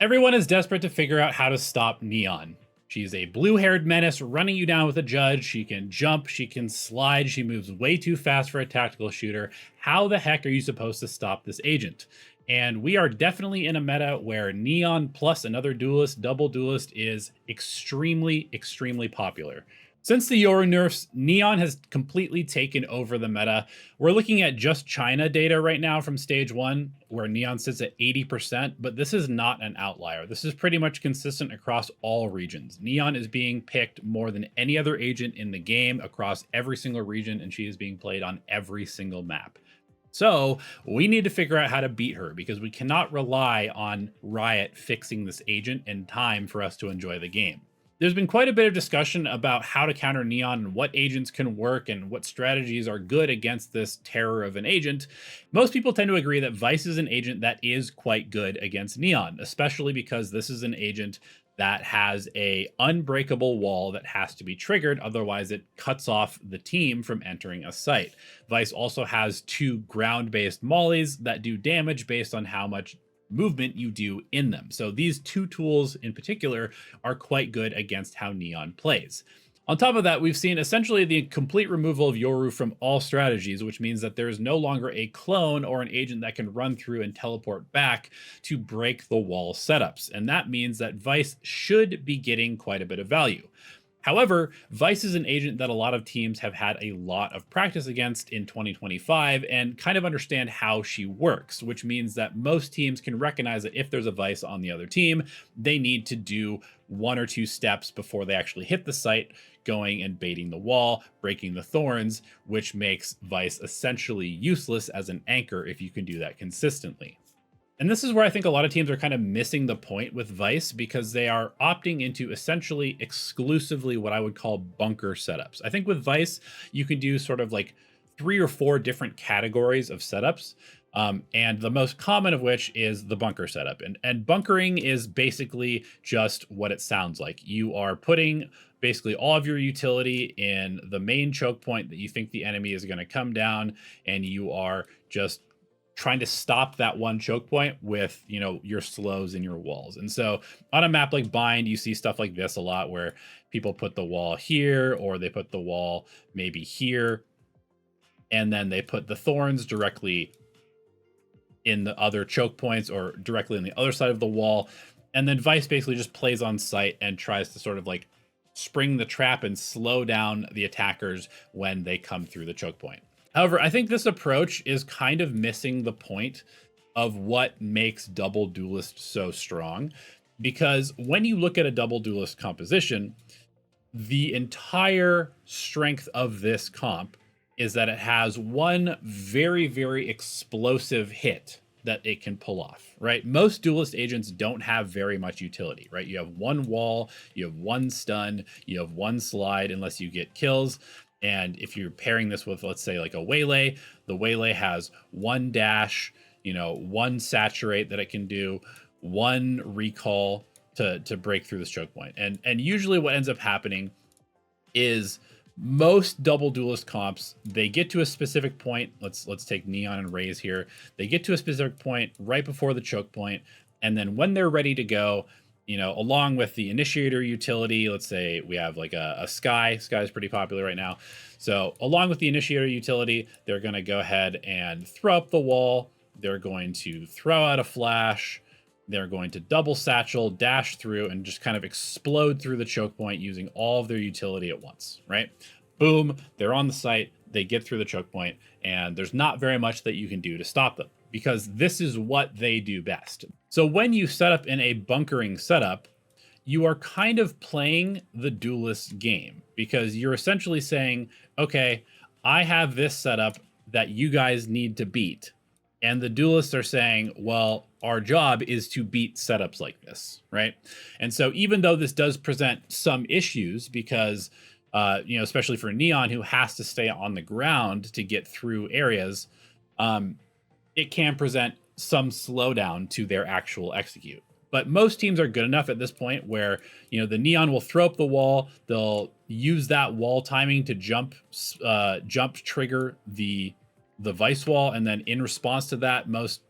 Everyone is desperate to figure out how to stop Neon. She's a blue-haired menace running you down with a judge. She can jump, she can slide, she moves way too fast for a tactical shooter. How the heck are you supposed to stop this agent? And we are definitely in a meta where Neon plus another duelist, double duelist, is extremely, extremely popular. Since the Yoru nerfs, Neon has completely taken over the meta. We're looking at just China data right now from stage 1, where Neon sits at 80%, but this is not an outlier. This is pretty much consistent across all regions. Neon is being picked more than any other agent in the game across every single region, and she is being played on every single map. So we need to figure out how to beat her, because we cannot rely on Riot fixing this agent in time for us to enjoy the game. There's been quite a bit of discussion about how to counter Neon and what agents can work and what strategies are good against this terror of an agent. Most people tend to agree that Vyse is an agent that is quite good against Neon, especially because this is an agent that has a unbreakable wall that has to be triggered, otherwise it cuts off the team from entering a site. Vyse also has 2 ground-based mollies that do damage based on how much movement you do in them. So these 2 tools in particular are quite good against how Neon plays. On top of that, we've seen essentially the complete removal of Yoru from all strategies, which means that there is no longer a clone or an agent that can run through and teleport back to break the wall setups. And that means that Vyse should be getting quite a bit of value. However, Vyse is an agent that a lot of teams have had a lot of practice against in 2025 and kind of understand how she works, which means that most teams can recognize that if there's a Vyse on the other team, they need to do 1 or 2 steps before they actually hit the site, going and baiting the wall, breaking the thorns, which makes Vyse essentially useless as an anchor if you can do that consistently. And this is where I think a lot of teams are kind of missing the point with Vyse, because they are opting into essentially exclusively what I would call bunker setups. I think with Vyse, you can do sort of like 3 or 4 different categories of setups. And the most common of which is the bunker setup. And bunkering is basically just what it sounds like. You are putting basically all of your utility in the main choke point that you think the enemy is going to come down, and you are just trying to stop that one choke point with, you know, your slows and your walls. And so on a map like Bind, you see stuff like this a lot, where people put the wall here, or they put the wall maybe here, and then they put the thorns directly in the other choke points or directly on the other side of the wall. And then Vyse basically just plays on site and tries to sort of like spring the trap and slow down the attackers when they come through the choke point. However, I think this approach is kind of missing the point of what makes double duelist so strong, because when you look at a double duelist composition, the entire strength of this comp is that it has one very, very explosive hit that it can pull off, right? Most duelist agents don't have very much utility, right? You have 1 wall, you have 1 stun, you have 1 slide unless you get kills. And if you're pairing this with, let's say, like a waylay, the waylay has 1 dash, you know, 1 saturate that it can do, 1 recall to break through this choke point. And usually what ends up happening is most double duelist comps, they get to a specific point. Let's take Neon and Raze here. They get to a specific point right before the choke point, and then when they're ready to go, you know, along with the initiator utility, let's say we have like a Sky. Sky is pretty popular right now. So along with the initiator utility, they're going to go ahead and throw up the wall. They're going to throw out a flash. They're going to double satchel, dash through, and just kind of explode through the choke point using all of their utility at once, right? Boom, they're on the site, they get through the choke point, and there's not very much that you can do to stop them, because this is what they do best. So when you set up in a bunkering setup, you are kind of playing the duelist game, because you're essentially saying, okay, I have this setup that you guys need to beat. And the duelists are saying, well, our job is to beat setups like this, right? And so even though this does present some issues, because, you know, especially for Neon, who has to stay on the ground to get through areas, it can present some slowdown to their actual execute. But most teams are good enough at this point where, you know, the Neon will throw up the wall. They'll use that wall timing to jump trigger the Vyse wall, and then in response to that, most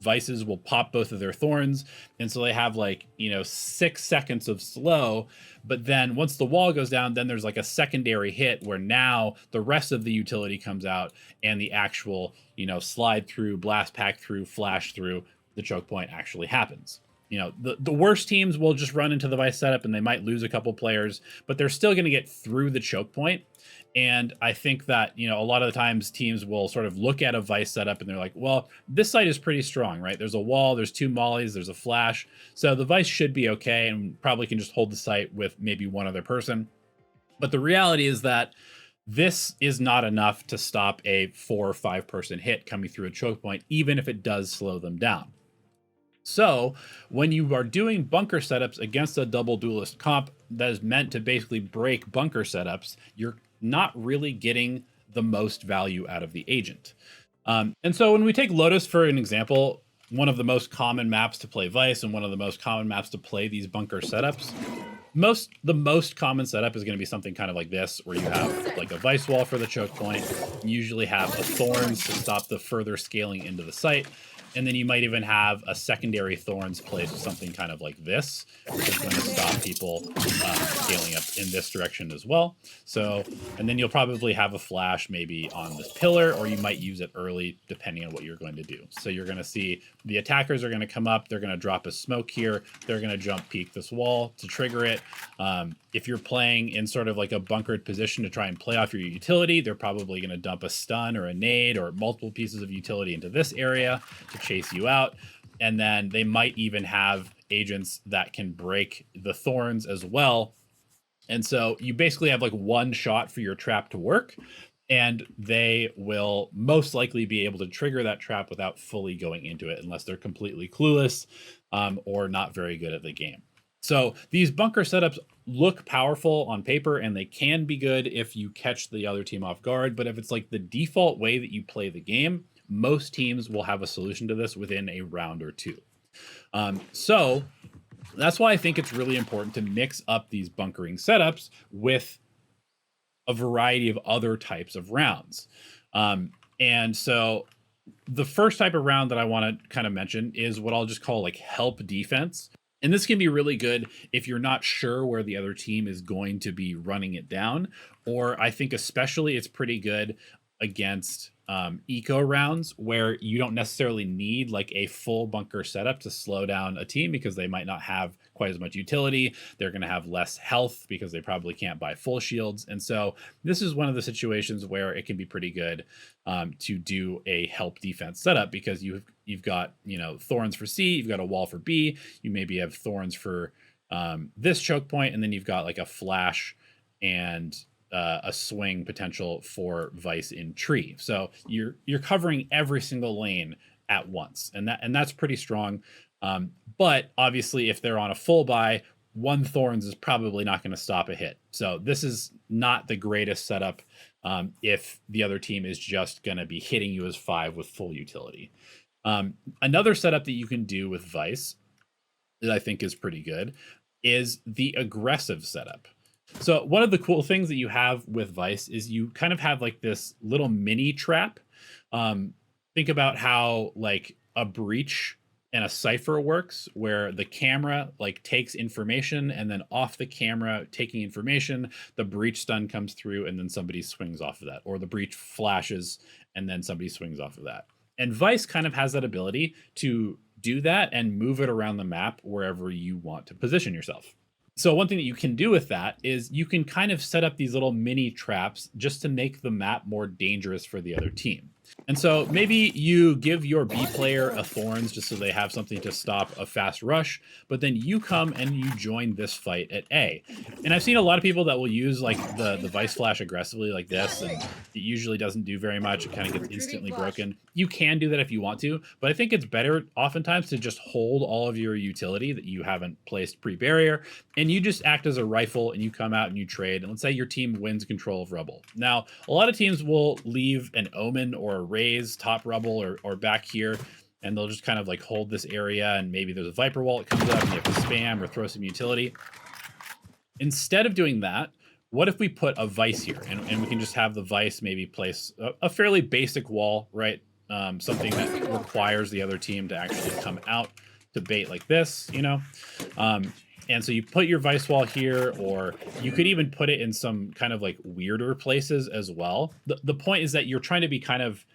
Vyses will pop both of their thorns, and so they have like, you know, 6 seconds of slow. But then once the wall goes down, then there's like a secondary hit where now the rest of the utility comes out, and the actual, you know, slide through, blast pack through, flash through the choke point actually happens. You know, the worst teams will just run into the Vyse setup and they might lose a couple players, but they're still going to get through the choke point. And I think that, you know, a lot of the times teams will sort of look at a Vyse setup and they're like, well, this site is pretty strong, right? There's a wall, there's 2 mollies, there's a flash. So the Vyse should be okay and probably can just hold the site with maybe one other person. But the reality is that this is not enough to stop a 4 or 5 person hit coming through a choke point, even if it does slow them down. So when you are doing bunker setups against a double duelist comp that is meant to basically break bunker setups, you're not really getting the most value out of the agent. And so when we take Lotus for an example, one of the most common maps to play Vyse and one of the most common maps to play these bunker setups, the most common setup is going to be something kind of like this, where you have like a Vyse wall for the choke point. You usually have a thorns to stop the further scaling into the site. And then you might even have a secondary thorns placed with something kind of like this, which is going to stop people scaling up in this direction as well. So, and then you'll probably have a flash maybe on this pillar, or you might use it early depending on what you're going to do. So you're going to see the attackers are going to come up, they're going to drop a smoke here, they're going to jump peek this wall to trigger it. If you're playing in sort of like a bunkered position to try and play off your utility, they're probably going to dump a stun or a nade or multiple pieces of utility into this area to chase you out. And then they might even have agents that can break the thorns as well. And so you basically have like one shot for your trap to work, and they will most likely be able to trigger that trap without fully going into it unless they're completely clueless or not very good at the game. So these bunker setups look powerful on paper, and they can be good if you catch the other team off guard. But if it's like the default way that you play the game, most teams will have a solution to this within a round or two. So that's why I think it's really important to mix up these bunkering setups with a variety of other types of rounds. And so the first type of round that I want to kind of mention is what I'll just call like help defense. And this can be really good if you're not sure where the other team is going to be running it down. Or I think especially it's pretty good against eco rounds where you don't necessarily need like a full bunker setup to slow down a team because they might not have quite as much utility. They're going to have less health because they probably can't buy full shields. And so this is one of the situations where it can be pretty good to do a help defense setup, because you've got, you know, thorns for C, you've got a wall for B, you maybe have thorns for this choke point, and then you've got like a flash and a swing potential for Vyse in tree. So you're covering every single lane at once, and that's pretty strong. But obviously, if they're on a full buy, 1 thorns is probably not going to stop a hit. So this is not the greatest setup if the other team is just going to be hitting you as 5 with full utility. Another setup that you can do with Vyse that I think is pretty good is the aggressive setup. So one of the cool things that you have with Vyse is you kind of have like this little mini trap. Think about how like a breach and a cipher works, where the camera like takes information, and then off the camera taking information, the breach stun comes through and then somebody swings off of that, or the breach flashes and then somebody swings off of that. And Vyse kind of has that ability to do that and move it around the map wherever you want to position yourself. So one thing that you can do with that is you can kind of set up these little mini traps just to make the map more dangerous for the other team. And so maybe you give your B player a thorns just so they have something to stop a fast rush, but then you come and you join this fight at A. And I've seen a lot of people that will use like the Vyse flash aggressively like this, and it usually doesn't do very much. It kind of gets instantly broken. You can do that if you want to, but I think it's better oftentimes to just hold all of your utility that you haven't placed pre-barrier, and you just act as a rifle and you come out and you trade. And let's say your team wins control of rubble. Now, a lot of teams will leave an omen or a raise top rubble or back here, and they'll just kind of like hold this area, and maybe there's a Viper wall that comes up and you have to spam or throw some utility. Instead of doing that, what if we put a Vyse here, and we can just have the Vyse maybe place a fairly basic wall right something that requires the other team to actually come out to bait like this, you know. And so you put your Vyse wall here, or you could even put it in some kind of like weirder places as well. The point is that you're trying to be kind of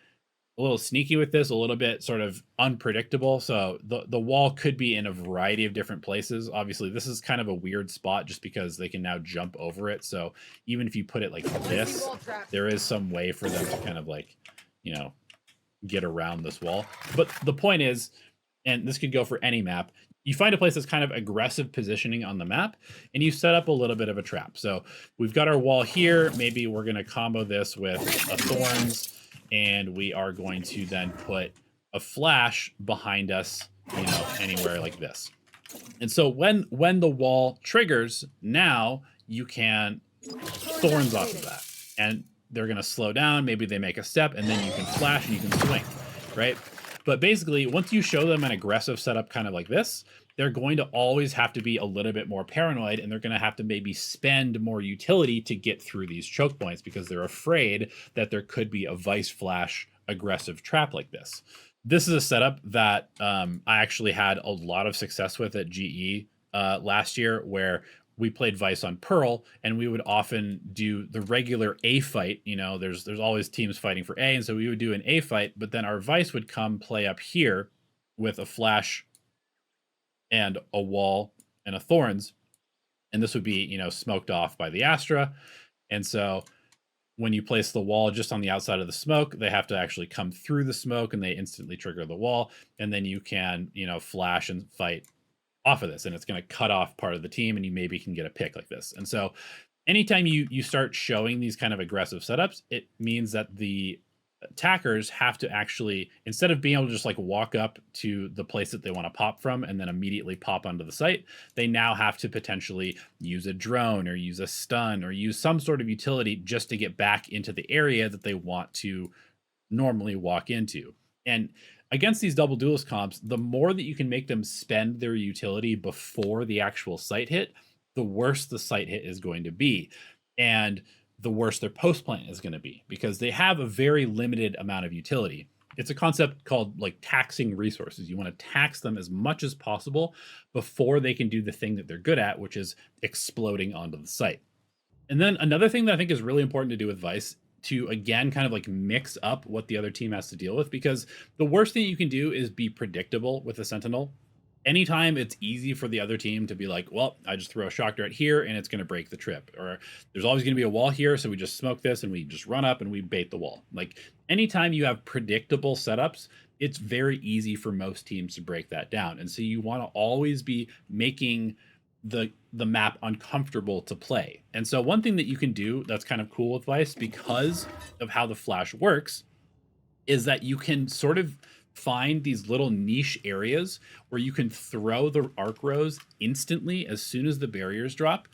a little sneaky with this, a little bit sort of unpredictable. So the wall could be in a variety of different places. Obviously, this is kind of a weird spot just because they can now jump over it. So even if you put it like this, there is some way for them to kind of like, you know, get around this wall. But the point is, and this could go for any map, you find a place that's kind of aggressive positioning on the map, and you set up a little bit of a trap. So we've got our wall here. Maybe we're going to combo this with a thorns, and we are going to then put a flash behind us, you know, anywhere like this. And so when the wall triggers, now you can thorns off of that, and they're going to slow down. Maybe they make a step, and then you can flash and you can swing, right? But basically, once you show them an aggressive setup kind of like this, they're going to always have to be a little bit more paranoid, and they're going to have to maybe spend more utility to get through these choke points because they're afraid that there could be a Vyse flash aggressive trap like this. This is a setup that I actually had a lot of success with at GE last year, where we played Vyse on Pearl, and we would often do the regular A fight. You know, there's always teams fighting for A, and so we would do an A fight, but then our Vyse would come play up here with a flash and a wall and a thorns, and this would be, you know, smoked off by the Astra. And so when you place the wall just on the outside of the smoke, they have to actually come through the smoke, and they instantly trigger the wall, and then you can, you know, flash and fight off of this, and it's going to cut off part of the team, and you maybe can get a pick like this. And so anytime you start showing these kind of aggressive setups, it means that the attackers have to actually, instead of being able to just like walk up to the place that they want to pop from and then immediately pop onto the site, they now have to potentially use a drone or use a stun or use some sort of utility just to get back into the area that they want to normally walk into. And against these double duelist comps, the more that you can make them spend their utility before the actual site hit, the worse the site hit is going to be, and the worse their post plant is going to be, because they have a very limited amount of utility. It's a concept called like taxing resources. You want to tax them as much as possible before they can do the thing that they're good at, which is exploding onto the site. And then another thing that I think is really important to do with Vyse, to again kind of like mix up what the other team has to deal with, because the worst thing you can do is be predictable with a Sentinel. Anytime it's easy for the other team to be like, well, I just throw a shock dart here and it's going to break the trip, or there's always going to be a wall here, so we just smoke this and we just run up and we bait the wall. Like anytime you have predictable setups, it's very easy for most teams to break that down. And so you want to always be making the map uncomfortable to play. And so one thing that you can do that's kind of cool with Vyse, because of how the flash works, is that you can sort of find these little niche areas where you can throw the arc rows instantly as soon as the barriers drop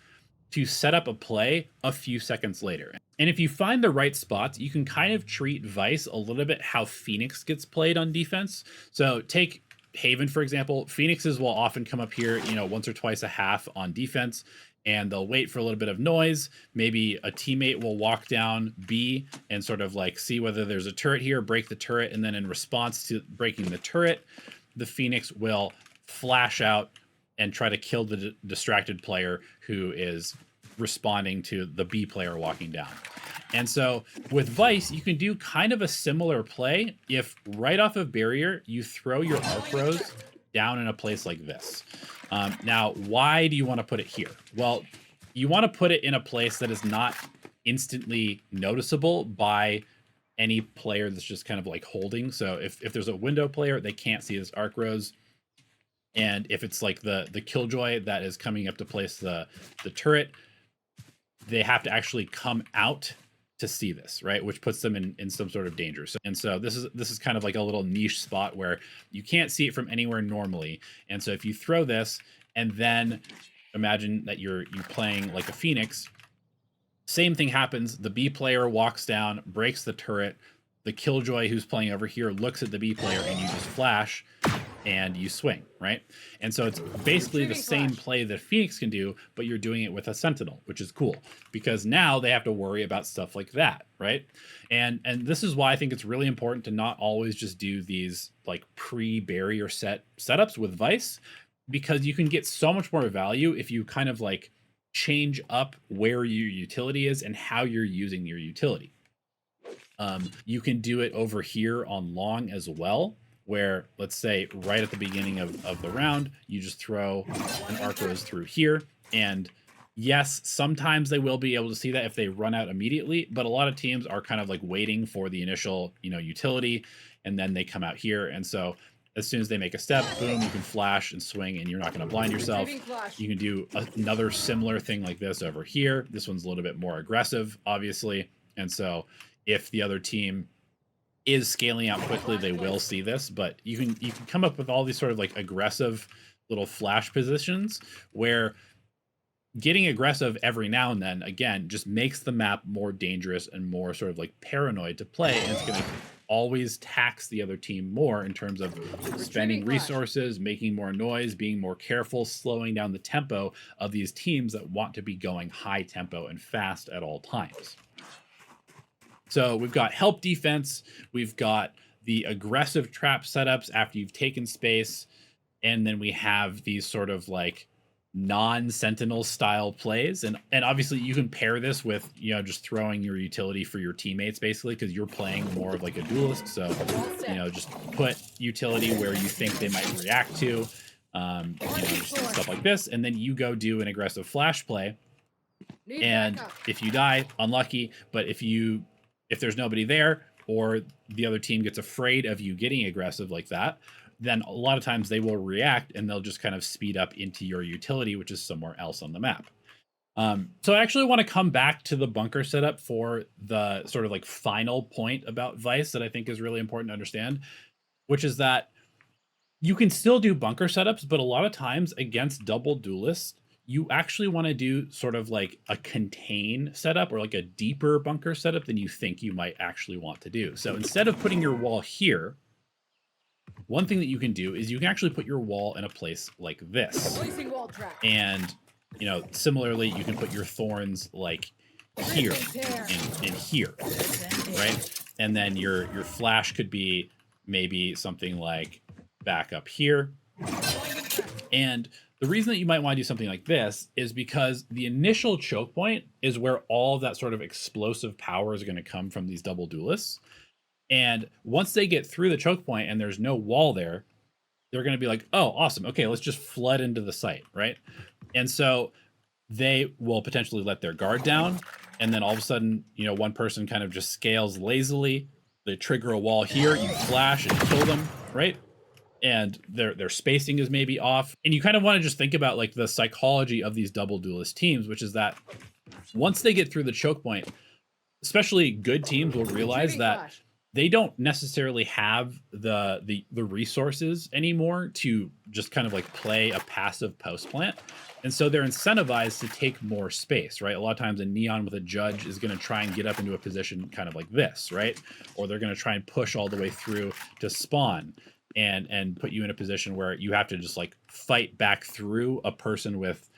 to set up a play a few seconds later. And if you find the right spots, you can kind of treat Vyse a little bit how Phoenix gets played on defense. So take Haven, for example. Phoenixes will often come up here, you know, once or twice a half on defense, and they'll wait for a little bit of noise. Maybe a teammate will walk down B and sort of like see whether there's a turret here, break the turret, and then in response to breaking the turret, the Phoenix will flash out and try to kill the distracted player who is responding to the B player walking down. And so with Vyse, you can do kind of a similar play if right off of barrier, you throw your arc rows down in a place like this. Now, why do you want to put it here? Well, you want to put it in a place that is not instantly noticeable by any player that's just kind of like holding. So if there's a window player, they can't see this arc rows. And if it's like the Killjoy that is coming up to place the turret, they have to actually come out to see this, right? Which puts them in some sort of danger. So this is kind of like a little niche spot where you can't see it from anywhere normally. And so if you throw this, and then imagine that you're playing like a Phoenix, same thing happens. The B player walks down, breaks the turret. The Killjoy who's playing over here looks at the B player, and you just flash. and you swing, right? And so it's basically the same play that Phoenix can do, but you're doing it with a Sentinel, which is cool because now they have to worry about stuff like that, right? And this is why I think it's really important to not always just do these like pre-barrier setups with Vyse, because you can get so much more value if you kind of like change up where your utility is and how you're using your utility. You can do it over here on long as well, where let's say right at the beginning of the round, you just throw an arc rose through here. And yes, sometimes they will be able to see that if they run out immediately, but a lot of teams are kind of like waiting for the initial, utility, and then they come out here. And so as soon as they make a step, boom, you can flash and swing and you're not going to blind yourself. You can do another similar thing like this over here. This one's a little bit more aggressive, obviously. And so if the other team is scaling out quickly, they will see this, but you can come up with all these sort of like aggressive little flash positions where getting aggressive every now and then, again, just makes the map more dangerous and more sort of like paranoid to play. And it's going to always tax the other team more in terms of spending resources, making more noise, being more careful, slowing down the tempo of these teams that want to be going high tempo and fast at all times. So we've got help defense, we've got the aggressive trap setups after you've taken space, and then we have these sort of like non-Sentinel style plays. And obviously you can pair this with, just throwing your utility for your teammates basically, because you're playing more of like a duelist. So, just put utility where you think they might react to, just stuff like this. And then you go do an aggressive flash play. And if you die, unlucky. But if there's nobody there, or the other team gets afraid of you getting aggressive like that, then a lot of times they will react and they'll just kind of speed up into your utility, which is somewhere else on the map. So I actually want to come back to the bunker setup for the sort of like final point about Vyse that I think is really important to understand, which is that you can still do bunker setups, but a lot of times against double duelists, you actually want to do sort of like a contain setup or like a deeper bunker setup than you think you might actually want to do. So instead of putting your wall here, one thing that you can do is you can actually put your wall in a place like this. And, similarly, you can put your thorns like here and here, right? And then your flash could be maybe something like back up here. And the reason that you might want to do something like this is because the initial choke point is where all of that sort of explosive power is going to come from these double duelists. And once they get through the choke point and there's no wall there, they're going to be like, oh, awesome. Okay, let's just flood into the site, right? And so they will potentially let their guard down. And then all of a sudden, one person kind of just scales lazily. They trigger a wall here, you flash and kill them, right? And their spacing is maybe off. And you kind of want to just think about like the psychology of these double duelist teams, which is that once they get through the choke point, especially good teams will realize that they don't necessarily have the resources anymore to just kind of like play a passive post plant. And so they're incentivized to take more space, right? A lot of times a Neon with a judge is going to try and get up into a position kind of like this, right? Or they're going to try and push all the way through to spawn and put you in a position where you have to just like fight back through a person with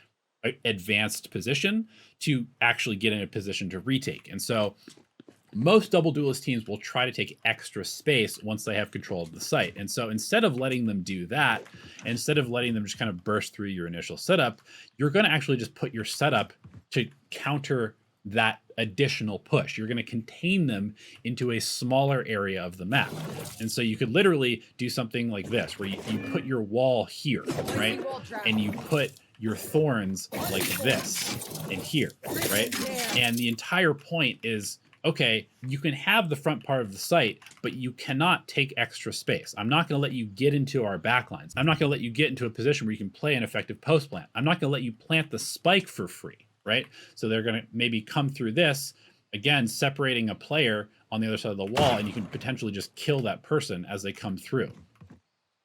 advanced position to actually get in a position to retake. And so most double duelist teams will try to take extra space once they have control of the site. And so instead of letting them do that, instead of letting them just kind of burst through your initial setup, you're going to actually just put your setup to counter that additional push. You're going to contain them into a smaller area of the map. And so you could literally do something like this, where you put your wall here, right? And you put your thorns like this and here, right? And the entire point is, okay, you can have the front part of the site, but you cannot take extra space. I'm not going to let you get into our backlines. I'm not going to let you get into a position where you can play an effective post plant. I'm not going to let you plant the spike for free, right? So they're going to maybe come through this, again, separating a player on the other side of the wall, and you can potentially just kill that person as they come through.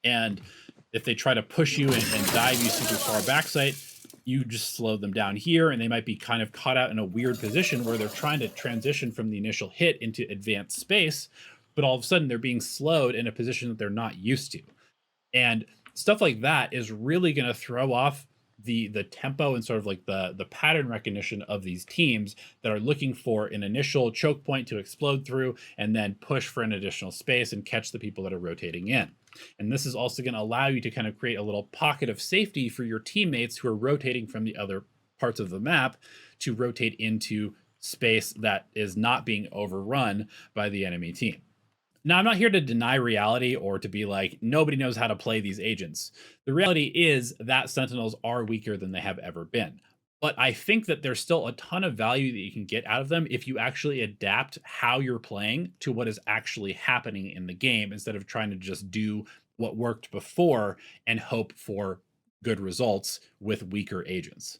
And if they try to push you and dive you super far backside, you just slow them down here, and they might be kind of caught out in a weird position where they're trying to transition from the initial hit into advanced space, but all of a sudden they're being slowed in a position that they're not used to. And stuff like that is really going to throw off the tempo and sort of like the pattern recognition of these teams that are looking for an initial choke point to explode through and then push for an additional space and catch the people that are rotating in. And this is also going to allow you to kind of create a little pocket of safety for your teammates who are rotating from the other parts of the map to rotate into space that is not being overrun by the enemy team. Now, I'm not here to deny reality or to be like, nobody knows how to play these agents. The reality is that Sentinels are weaker than they have ever been. But I think that there's still a ton of value that you can get out of them if you actually adapt how you're playing to what is actually happening in the game instead of trying to just do what worked before and hope for good results with weaker agents.